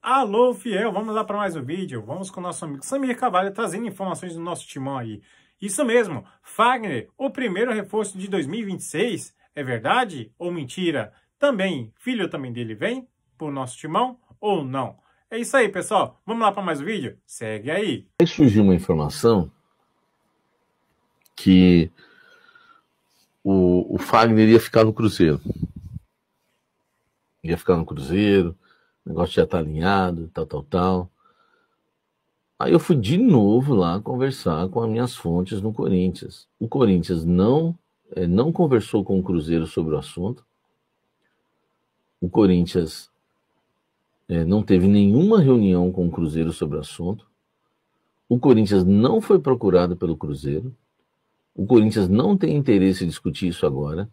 Alô, fiel, vamos lá para mais um vídeo. Vamos com o nosso amigo Samir Carvalho trazendo informações do nosso timão aí. Isso mesmo, Fagner, o primeiro reforço de 2026, é verdade ou mentira? Também, filho também dele vem pro nosso timão ou não? É isso aí, pessoal. Vamos lá para mais um vídeo? Segue aí. Aí surgiu uma informação que o Fagner ia ficar no Cruzeiro. Ia ficar no Cruzeiro, o negócio já tá alinhado, tal. Aí eu fui de novo lá conversar com as minhas fontes no Corinthians. O Corinthians não conversou com o Cruzeiro sobre o assunto. O Corinthians não teve nenhuma reunião com o Cruzeiro sobre o assunto. O Corinthians não foi procurado pelo Cruzeiro. O Corinthians não tem interesse em discutir isso agora.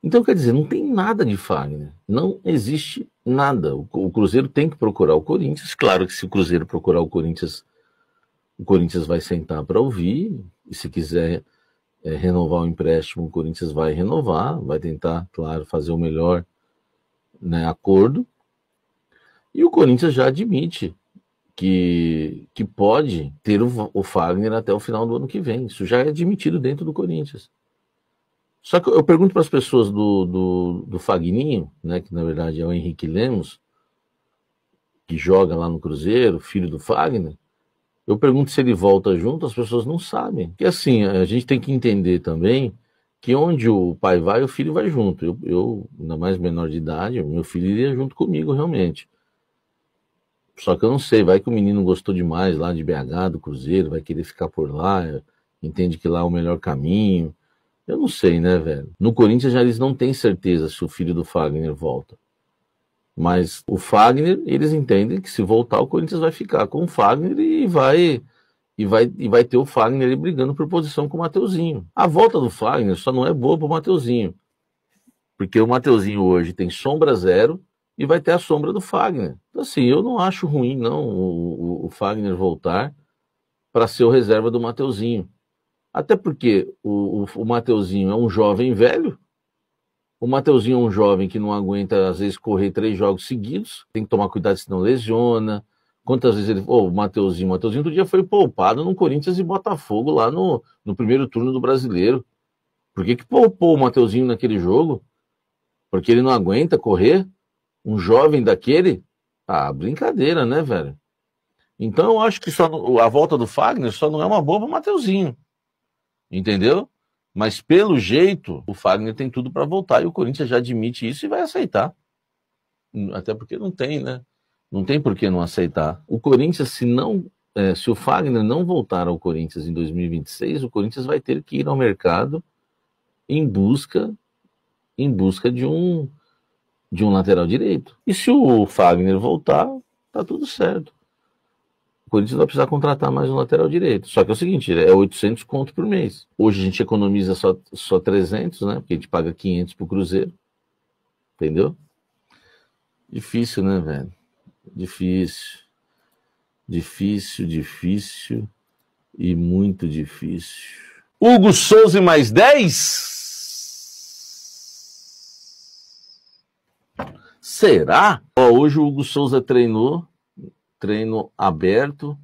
Então, quer dizer, não tem nada de Fagner. Não existe nada. O Cruzeiro tem que procurar o Corinthians. Claro que se o Cruzeiro procurar o Corinthians vai sentar para ouvir. E se quiser renovar o empréstimo, o Corinthians vai renovar. Vai tentar, claro, fazer o melhor acordo. E o Corinthians já admite que pode ter o Fagner até o final do ano que vem. Isso já é admitido dentro do Corinthians. Só que eu pergunto para as pessoas do Fagninho, que na verdade é o Henrique Lemos, que joga lá no Cruzeiro, filho do Fagner, eu pergunto se ele volta junto, as pessoas não sabem. Porque assim, a gente tem que entender também que onde o pai vai, o filho vai junto. Eu ainda mais menor de idade, meu filho iria junto comigo realmente. Só que eu não sei, vai que o menino gostou demais lá de BH, do Cruzeiro, vai querer ficar por lá, entende que lá é o melhor caminho. Eu não sei, né, velho? No Corinthians já eles não têm certeza se o filho do Fagner volta. Mas o Fagner, eles entendem que se voltar, o Corinthians vai ficar com o Fagner e vai ter o Fagner ali brigando por posição com o Mateuzinho. A volta do Fagner só não é boa pro Mateuzinho. Porque o Mateuzinho hoje tem sombra zero e vai ter a sombra do Fagner. Então, assim, eu não acho ruim, não, o Fagner voltar para ser o reserva do Mateuzinho. Até porque o Mateuzinho é um jovem velho, o Mateuzinho é um jovem que não aguenta, às vezes, correr 3 jogos seguidos, tem que tomar cuidado senão lesiona. Quantas vezes ele... o Mateuzinho outro dia foi poupado no Corinthians e Botafogo lá no primeiro turno do Brasileiro. Por que poupou o Mateuzinho naquele jogo? Porque ele não aguenta correr? Um jovem daquele? Ah, brincadeira, né, velho? Então eu acho que a volta do Fagner só não é uma boa pro Mateuzinho. Entendeu? Mas pelo jeito, o Fagner tem tudo para voltar e o Corinthians já admite isso e vai aceitar. Até porque não tem, né? Não tem por que não aceitar. O Corinthians, se o Fagner não voltar ao Corinthians em 2026, o Corinthians vai ter que ir ao mercado em busca de um lateral direito. E se o Fagner voltar, tá tudo certo. O Corinthians vai precisar contratar mais um lateral direito. Só que é o seguinte, é 800 conto por mês. Hoje a gente economiza só 300, né? Porque a gente paga 500 pro Cruzeiro. Entendeu? Difícil, né, velho? Difícil e muito difícil. Hugo Souza e mais 10? Será? Hoje o Hugo Souza treino aberto,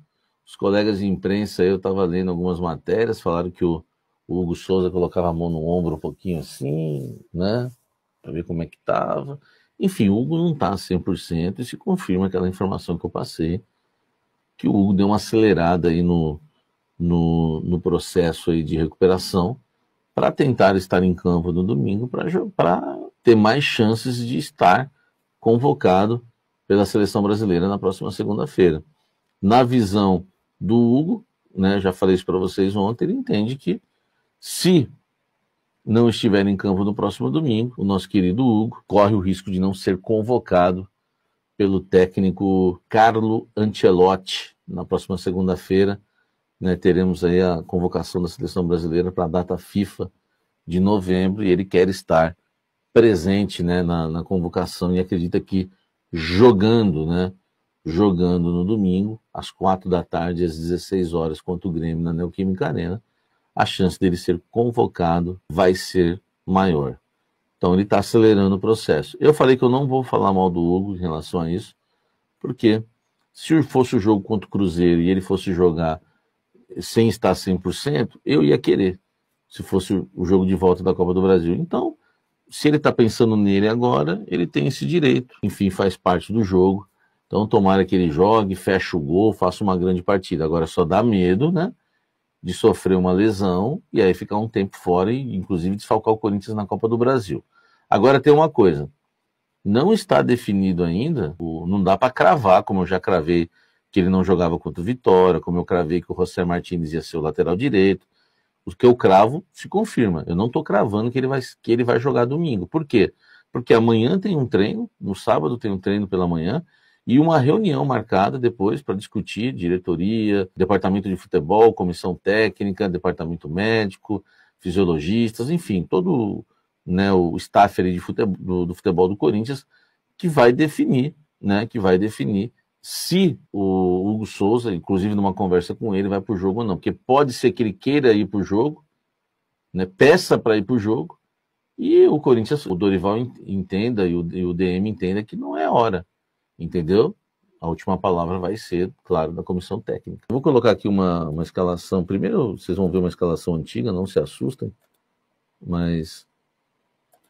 os colegas de imprensa, eu estava lendo algumas matérias, falaram que o Hugo Souza colocava a mão no ombro um pouquinho assim, né, para ver como é que estava. Enfim, o Hugo não está 100% e se confirma aquela informação que eu passei, que o Hugo deu uma acelerada aí no processo aí de recuperação para tentar estar em campo no domingo, para ter mais chances de estar convocado pela seleção brasileira na próxima segunda-feira. Na visão do Hugo, já falei isso para vocês ontem, ele entende que se não estiver em campo no próximo domingo, o nosso querido Hugo corre o risco de não ser convocado pelo técnico Carlo Ancelotti. Na próxima segunda-feira, teremos aí a convocação da seleção brasileira para a data FIFA de novembro e ele quer estar presente na convocação e acredita que jogando no domingo, às 4 da tarde, às 16 horas, contra o Grêmio na Neoquímica Arena, a chance dele ser convocado vai ser maior. Então ele está acelerando o processo. Eu falei que eu não vou falar mal do Hugo em relação a isso, Porque se fosse o jogo contra o Cruzeiro e ele fosse jogar sem estar 100%, eu ia querer, se fosse o jogo de volta da Copa do Brasil. Então, se ele está pensando nele agora, ele tem esse direito. Enfim, faz parte do jogo. Então, tomara que ele jogue, feche o gol, faça uma grande partida. Agora, só dá medo, né, de sofrer uma lesão e aí ficar um tempo fora e, inclusive, desfalcar o Corinthians na Copa do Brasil. Agora, tem uma coisa. Não está definido ainda, não dá para cravar, como eu já cravei que ele não jogava contra o Vitória, como eu cravei que o José Martínez ia ser o lateral direito. O que eu cravo se confirma. Eu não estou cravando que ele vai jogar domingo. Por quê? Porque amanhã tem um treino, no sábado tem um treino pela manhã, e uma reunião marcada depois para discutir diretoria, departamento de futebol, comissão técnica, departamento médico, fisiologistas, enfim, todo, né, o staff ali do futebol do Corinthians que vai definir, né, se o Hugo Souza, inclusive numa conversa com ele, vai para o jogo ou não. Porque pode ser que ele queira ir para o jogo, né, peça para ir para o jogo, e o Corinthians, o Dorival entenda e o DM entenda que não é hora. Entendeu? A última palavra vai ser, claro, da comissão técnica. Eu vou colocar aqui uma escalação. Primeiro, vocês vão ver uma escalação antiga, não se assustem. Mas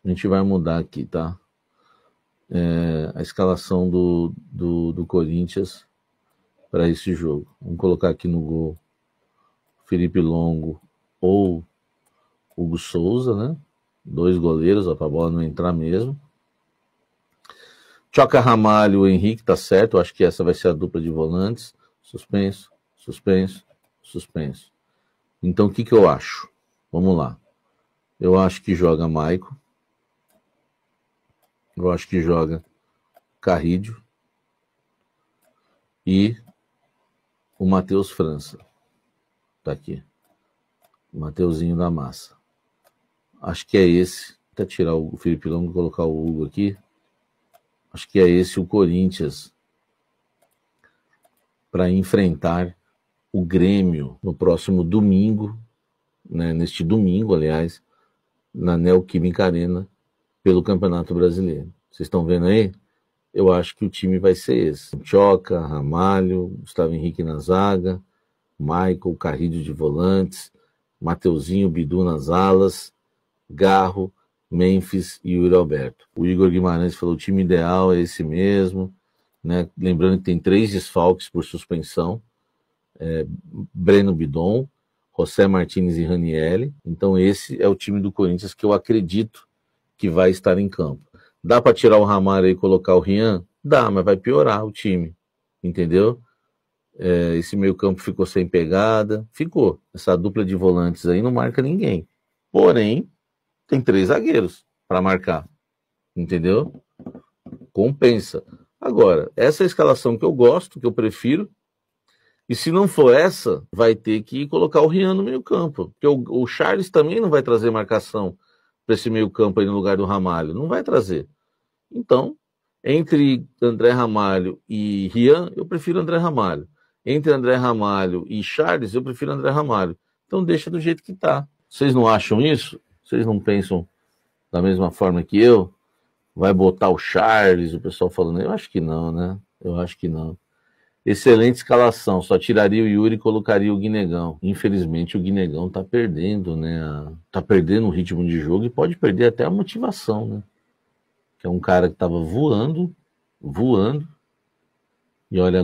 a gente vai mudar aqui, tá? A escalação do Corinthians para esse jogo. Vamos colocar aqui no gol Felipe Longo ou Hugo Souza, né? 2 goleiros, para a bola não entrar mesmo. Choca Ramalho, o Henrique, tá certo. Eu acho que essa vai ser a dupla de volantes. Suspenso, suspenso, suspenso. Então, o que eu acho? Vamos lá. Eu acho que joga Maicon. Eu acho que joga Carrídio. E o Matheus França. Tá aqui. O Mateuzinho da massa. Acho que é esse. Vou até tirar o Felipe Longo e colocar o Hugo aqui. Acho que é esse o Corinthians para enfrentar o Grêmio no próximo domingo, né, neste domingo, aliás, na Neoquímica Arena, pelo Campeonato Brasileiro. Vocês estão vendo aí? Eu acho que o time vai ser esse. Choca, Ramalho, Gustavo Henrique na zaga, Michael, Carrídio de volantes, Mateuzinho, Bidu nas alas, Garro, Memphis e Yuri Alberto. O Igor Guimarães falou: o time ideal é esse mesmo, né? Lembrando que tem 3 desfalques por suspensão, Breno Bidon, José Martínez e Ranielli. Então esse é o time do Corinthians que eu acredito que vai estar em campo. Dá para tirar o Ramalho e colocar o Rian? Dá, mas vai piorar o time, entendeu? Esse meio campo ficou sem pegada, ficou. Essa dupla de volantes aí não marca ninguém. Porém, tem 3 zagueiros para marcar, entendeu? Compensa. Agora, essa é a escalação que eu gosto, que eu prefiro, e se não for essa, vai ter que colocar o Rian no meio campo, porque o Charles também não vai trazer marcação para esse meio campo aí no lugar do Ramalho, não vai trazer. Então, entre André Ramalho e Rian, eu prefiro André Ramalho. Entre André Ramalho e Charles, eu prefiro André Ramalho. Então deixa do jeito que tá. Vocês não acham isso? Vocês não pensam da mesma forma que eu? Vai botar o Charles, o pessoal falando. Eu acho que não, né? Eu acho que não. Excelente escalação. Só tiraria o Yuri e colocaria o Guinegão. Infelizmente o Guinegão tá perdendo, né? Tá perdendo o ritmo de jogo e pode perder até a motivação, né? Que é um cara que tava voando, e olha